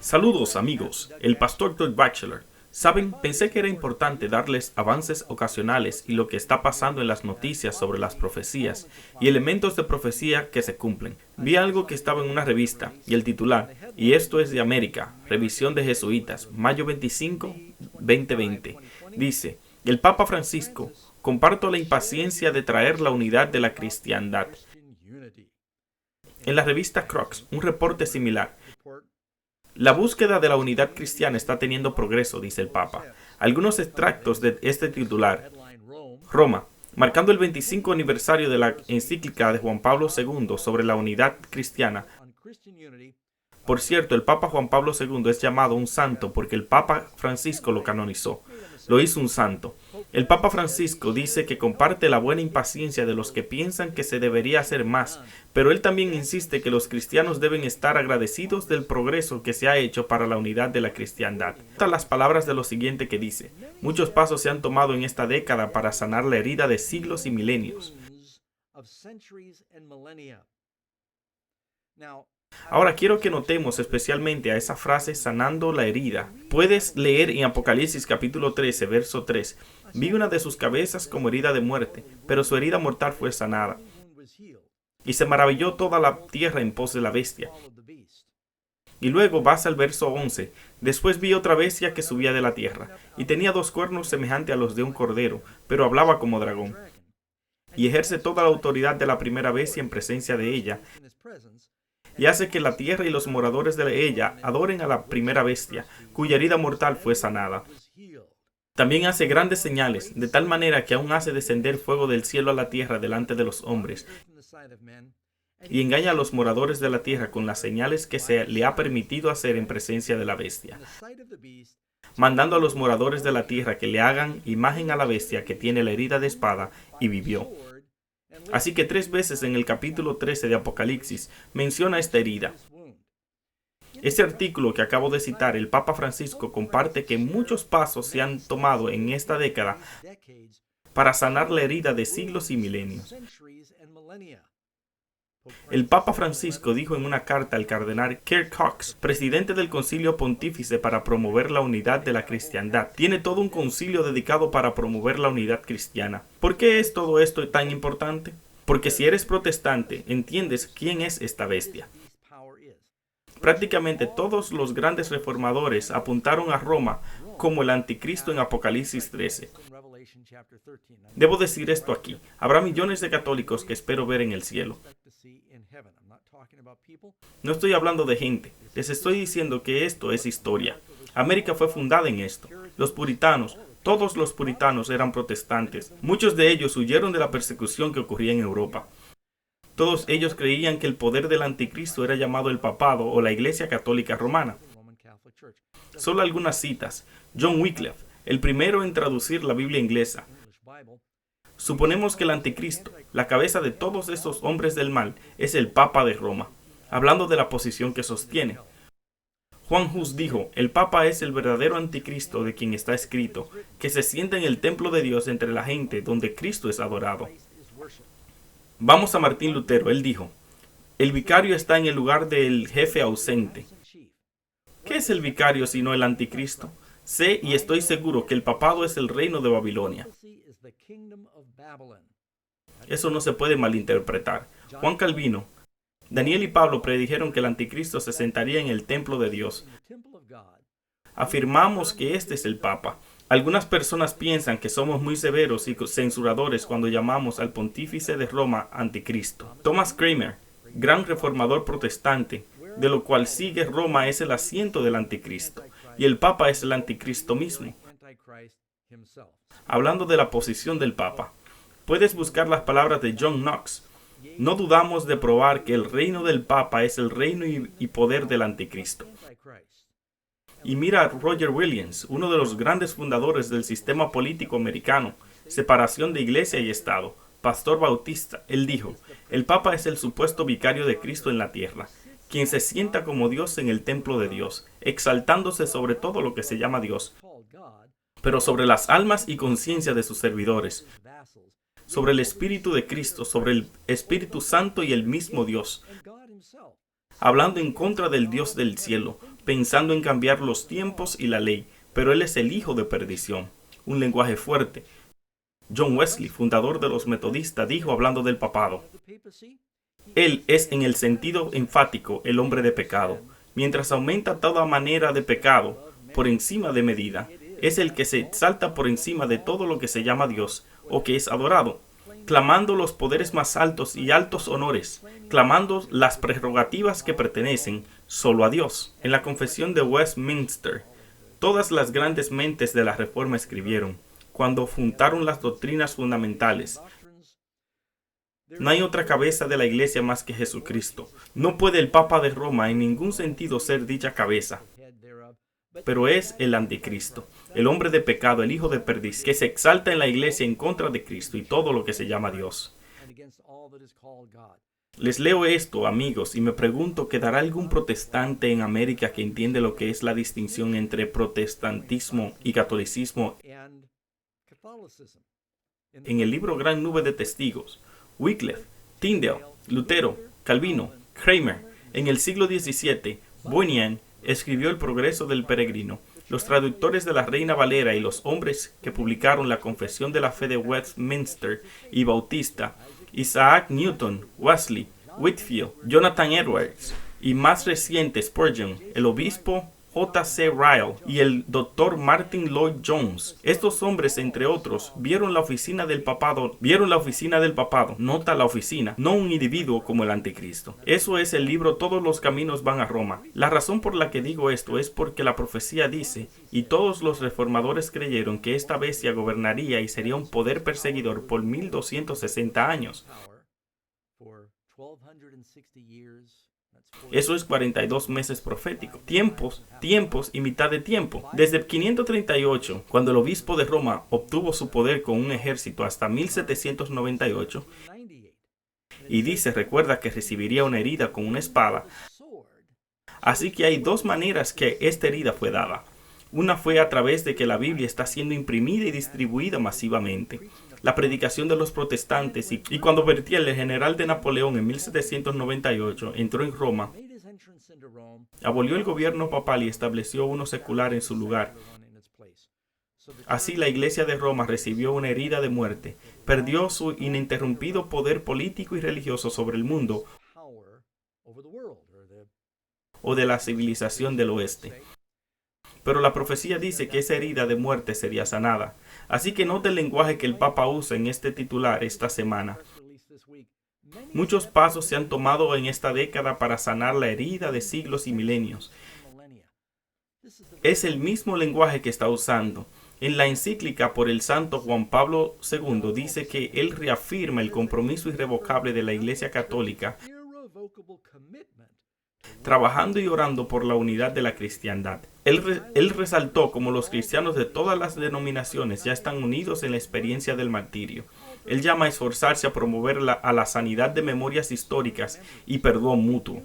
Saludos amigos, el pastor Doug Batchelor. Saben, pensé que era importante darles avances ocasionales y lo que está pasando en las noticias sobre las profecías y elementos de profecía que se cumplen. Vi algo que estaba en una revista y el titular, y esto es de América, revisión de jesuitas, mayo 25, 2020, dice, el Papa Francisco, comparto la impaciencia de traer la unidad de la cristiandad. En la revista Crux, un reporte similar. La búsqueda de la unidad cristiana está teniendo progreso, dice el Papa. Algunos extractos de este titular. Roma, marcando el 25 aniversario de la encíclica de Juan Pablo II sobre la unidad cristiana. Por cierto, el Papa Juan Pablo II es llamado un santo porque el Papa Francisco lo canonizó. Lo hizo un santo. El Papa Francisco dice que comparte la buena impaciencia de los que piensan que se debería hacer más, pero él también insiste que los cristianos deben estar agradecidos del progreso que se ha hecho para la unidad de la cristiandad. Estas las palabras de lo siguiente que dice: muchos pasos se han tomado en esta década para sanar la herida de siglos y milenios. Ahora quiero que notemos especialmente a esa frase sanando la herida. Puedes leer en Apocalipsis capítulo 13, verso 3. Vi una de sus cabezas como herida de muerte, pero su herida mortal fue sanada. Y se maravilló toda la tierra en pos de la bestia. Y luego vas al verso 11. Después vi otra bestia que subía de la tierra, y tenía dos cuernos semejantes a los de un cordero, pero hablaba como dragón. Y ejerce toda la autoridad de la primera bestia en presencia de ella, y hace que la tierra y los moradores de ella adoren a la primera bestia, cuya herida mortal fue sanada. También hace grandes señales, de tal manera que aún hace descender fuego del cielo a la tierra delante de los hombres, y engaña a los moradores de la tierra con las señales que se le ha permitido hacer en presencia de la bestia, mandando a los moradores de la tierra que le hagan imagen a la bestia que tiene la herida de espada y vivió. Así que 3 veces en el capítulo 13 de Apocalipsis menciona esta herida. Este artículo que acabo de citar, el Papa Francisco comparte que muchos pasos se han tomado en esta década para sanar la herida de siglos y milenios. El Papa Francisco dijo en una carta al cardenal Kirk Cox, presidente del Concilio Pontífice para promover la unidad de la cristiandad. Tiene todo un concilio dedicado para promover la unidad cristiana. ¿Por qué es todo esto tan importante? Porque si eres protestante, entiendes quién es esta bestia. Prácticamente todos los grandes reformadores apuntaron a Roma como el anticristo en Apocalipsis 13. Debo decir esto aquí. Habrá millones de católicos que espero ver en el cielo. No estoy hablando de gente. Les estoy diciendo que esto es historia. América fue fundada en esto. Los puritanos, todos los puritanos eran protestantes. Muchos de ellos huyeron de la persecución que ocurría en Europa. Todos ellos creían que el poder del anticristo era llamado el papado o la Iglesia Católica Romana. Solo algunas citas. John Wycliffe, el primero en traducir la Biblia inglesa. Suponemos que el anticristo, la cabeza de todos estos hombres del mal, es el Papa de Roma, hablando de la posición que sostiene. Juan Hus dijo, el Papa es el verdadero anticristo de quien está escrito, que se sienta en el templo de Dios entre la gente donde Cristo es adorado. Vamos a Martín Lutero, él dijo, el vicario está en el lugar del jefe ausente. ¿Qué es el vicario sino el anticristo? Sé y estoy seguro que el papado es el reino de Babilonia. Eso no se puede malinterpretar. Juan Calvino, Daniel y Pablo predijeron que el anticristo se sentaría en el templo de Dios. Afirmamos que este es el Papa. Algunas personas piensan que somos muy severos y censuradores cuando llamamos al pontífice de Roma anticristo. Thomas Cranmer, gran reformador protestante, de lo cual sigue Roma es el asiento del anticristo, y el Papa es el anticristo mismo. Hablando de la posición del Papa, puedes buscar las palabras de John Knox. No dudamos de probar que el reino del Papa es el reino y poder del anticristo. Y mira a Roger Williams, uno de los grandes fundadores del sistema político americano, separación de iglesia y Estado, pastor bautista. Él dijo, el Papa es el supuesto vicario de Cristo en la tierra, quien se sienta como Dios en el templo de Dios, exaltándose sobre todo lo que se llama Dios, pero sobre las almas y conciencia de sus servidores, sobre el Espíritu de Cristo, sobre el Espíritu Santo y el mismo Dios, hablando en contra del Dios del cielo, pensando en cambiar los tiempos y la ley, pero él es el hijo de perdición. Un lenguaje fuerte. John Wesley, fundador de los metodistas, dijo hablando del papado: él es en el sentido enfático el hombre de pecado. Mientras aumenta toda manera de pecado por encima de medida, es el que se exalta por encima de todo lo que se llama Dios o que es adorado, clamando los poderes más altos y altos honores, clamando las prerrogativas que pertenecen solo a Dios. En la Confesión de Westminster, todas las grandes mentes de la Reforma escribieron, cuando juntaron las doctrinas fundamentales: no hay otra cabeza de la Iglesia más que Jesucristo. No puede el Papa de Roma en ningún sentido ser dicha cabeza, pero es el anticristo, el hombre de pecado, el hijo de perdición, que se exalta en la Iglesia en contra de Cristo y todo lo que se llama Dios. Les leo esto, amigos, y me pregunto, ¿quedará algún protestante en América que entiende lo que es la distinción entre protestantismo y catolicismo? En el libro Gran Nube de Testigos, Wycliffe, Tyndale, Lutero, Calvino, Kramer, en el siglo XVII, Bunyan escribió El progreso del peregrino. Los traductores de la Reina Valera y los hombres que publicaron la Confesión de la Fe de Westminster y Bautista, Isaac Newton, Wesley, Whitefield, Jonathan Edwards y más reciente Spurgeon, el obispo J.C. Ryle y el Dr. Martin Lloyd Jones. Estos hombres, entre otros, vieron la oficina del papado, nota la oficina, no un individuo como el anticristo. Eso es el libro Todos los caminos van a Roma. La razón por la que digo esto es porque la profecía dice, y todos los reformadores creyeron que esta bestia gobernaría y sería un poder perseguidor por 1260 años. Eso es 42 meses proféticos, tiempos y mitad de tiempo. Desde 538, cuando el obispo de Roma obtuvo su poder con un ejército, hasta 1798, y dice, recuerda que recibiría una herida con una espada. Así que hay dos maneras que esta herida fue dada. Una fue a través de que la Biblia está siendo imprimida y distribuida masivamente. La predicación de los protestantes y cuando Berthier, el general de Napoleón, en 1798 entró en Roma, abolió el gobierno papal y estableció uno secular en su lugar. Así la Iglesia de Roma recibió una herida de muerte, perdió su ininterrumpido poder político y religioso sobre el mundo o de la civilización del oeste. Pero la profecía dice que esa herida de muerte sería sanada. Así que note el lenguaje que el Papa usa en este titular esta semana. Muchos pasos se han tomado en esta década para sanar la herida de siglos y milenios. Es el mismo lenguaje que está usando. En la encíclica por el santo Juan Pablo II dice que él reafirma el compromiso irrevocable de la Iglesia Católica, trabajando y orando por la unidad de la cristiandad. Él resaltó cómo los cristianos de todas las denominaciones ya están unidos en la experiencia del martirio. Él llama a esforzarse a promover a la sanidad de memorias históricas y perdón mutuo.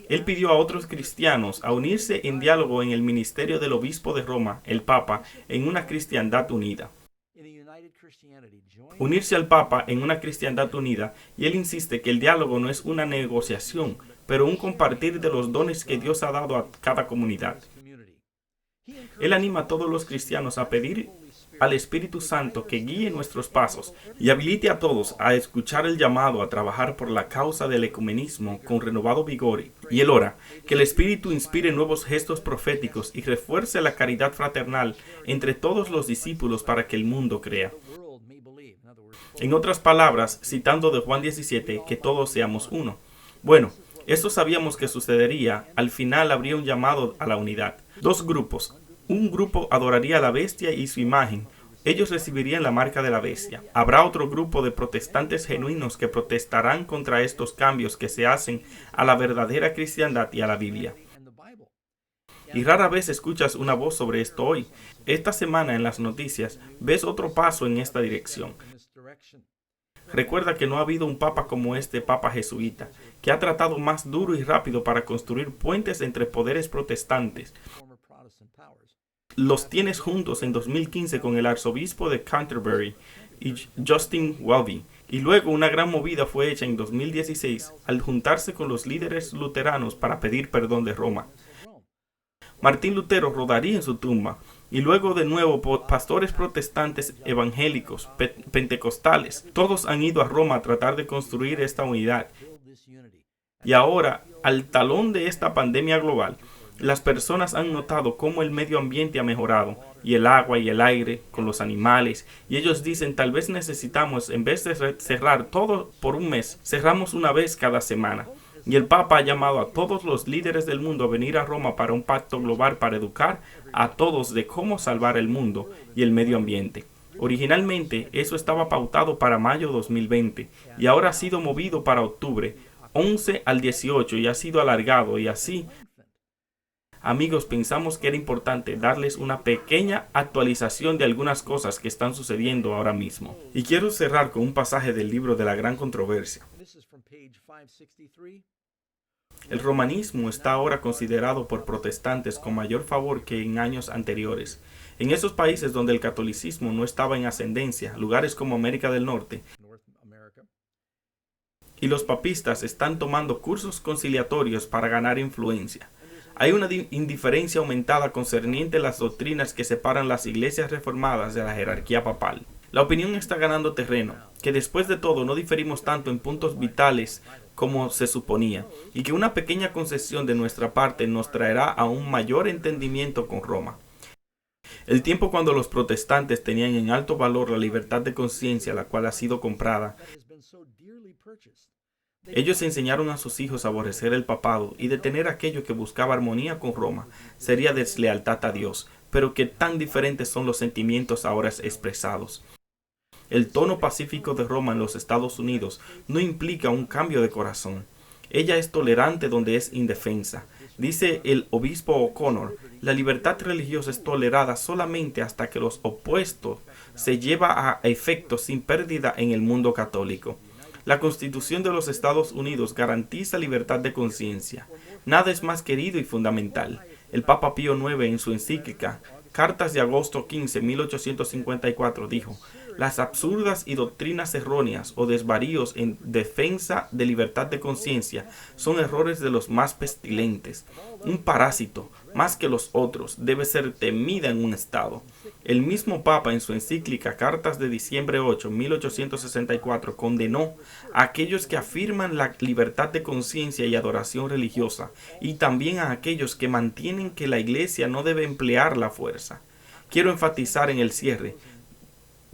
Él pidió a otros cristianos a unirse en diálogo en el ministerio del obispo de Roma, el Papa, en una cristiandad unida. Unirse al Papa en una cristiandad unida, y él insiste que el diálogo no es una negociación, pero un compartir de los dones que Dios ha dado a cada comunidad. Él anima a todos los cristianos a pedir al Espíritu Santo que guíe nuestros pasos y habilite a todos a escuchar el llamado a trabajar por la causa del ecumenismo con renovado vigor. Y él ora que el Espíritu inspire nuevos gestos proféticos y refuerce la caridad fraternal entre todos los discípulos para que el mundo crea. En otras palabras, citando de Juan 17, que todos seamos uno. Bueno, esto sabíamos que sucedería. Al final habría un llamado a la unidad. Dos grupos. Un grupo adoraría a la bestia y su imagen. Ellos recibirían la marca de la bestia. Habrá otro grupo de protestantes genuinos que protestarán contra estos cambios que se hacen a la verdadera cristiandad y a la Biblia. Y rara vez escuchas una voz sobre esto hoy. Esta semana en las noticias ves otro paso en esta dirección. Recuerda que no ha habido un papa como este papa jesuita, que ha tratado más duro y rápido para construir puentes entre poderes protestantes. Los tienes juntos en 2015 con el arzobispo de Canterbury y Justin Welby, Y luego una gran movida fue hecha en 2016 al juntarse con los líderes luteranos para pedir perdón de Roma. Martín Lutero rodaría en su tumba, y luego de nuevo pastores protestantes, evangélicos, pentecostales, todos han ido a Roma a tratar de construir esta unidad. Y ahora, al talón de esta pandemia global, las personas han notado cómo el medio ambiente ha mejorado, y el agua y el aire con los animales, y ellos dicen tal vez necesitamos, en vez de cerrar todo por un mes, cerramos una vez cada semana. Y el Papa ha llamado a todos los líderes del mundo a venir a Roma para un pacto global para educar a todos de cómo salvar el mundo y el medio ambiente. Originalmente eso estaba pautado para mayo 2020 y ahora ha sido movido para octubre 11 al 18 y ha sido alargado y así. Amigos, pensamos que era importante darles una pequeña actualización de algunas cosas que están sucediendo ahora mismo. Y quiero cerrar con un pasaje del libro de la Gran Controversia. El romanismo está ahora considerado por protestantes con mayor favor que en años anteriores. En esos países donde el catolicismo no estaba en ascendencia, lugares como América del Norte, y los papistas están tomando cursos conciliatorios para ganar influencia. Hay una indiferencia aumentada concerniente a las doctrinas que separan las iglesias reformadas de la jerarquía papal. La opinión está ganando terreno, que después de todo no diferimos tanto en puntos vitales como se suponía, y que una pequeña concesión de nuestra parte nos traerá a un mayor entendimiento con Roma. El tiempo cuando los protestantes tenían en alto valor la libertad de conciencia, la cual ha sido comprada. Ellos enseñaron a sus hijos a aborrecer el papado y detener aquello que buscaba armonía con Roma. Sería deslealtad a Dios, pero que tan diferentes son los sentimientos ahora expresados. El tono pacífico de Roma en los Estados Unidos no implica un cambio de corazón. Ella es tolerante donde es indefensa. Dice el obispo O'Connor, la libertad religiosa es tolerada solamente hasta que los opuestos se lleva a efecto sin pérdida en el mundo católico. La Constitución de los Estados Unidos garantiza libertad de conciencia. Nada es más querido y fundamental. El Papa Pío IX en su encíclica Cartas de agosto 15, 1854 dijo: las absurdas y doctrinas erróneas o desvaríos en defensa de libertad de conciencia son errores de los más pestilentes. Un parásito, más que los otros, debe ser temida en un Estado. El mismo Papa en su encíclica Cartas de diciembre 8, 1864 condenó a aquellos que afirman la libertad de conciencia y adoración religiosa y también a aquellos que mantienen que la Iglesia no debe emplear la fuerza. Quiero enfatizar en el cierre.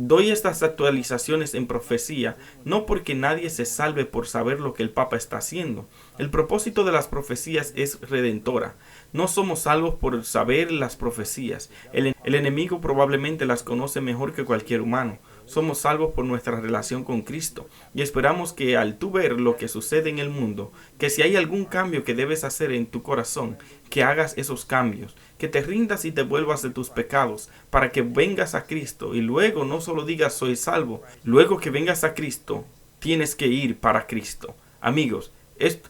Doy estas actualizaciones en profecía, no porque nadie se salve por saber lo que el Papa está haciendo. El propósito de las profecías es redentora. No somos salvos por saber las profecías. El enemigo probablemente las conoce mejor que cualquier humano. Somos salvos por nuestra relación con Cristo. Y esperamos que al tú ver lo que sucede en el mundo, que si hay algún cambio que debes hacer en tu corazón, que hagas esos cambios, que te rindas y te vuelvas de tus pecados, para que vengas a Cristo y luego no solo digas soy salvo, luego que vengas a Cristo, tienes que ir para Cristo. Amigos, esto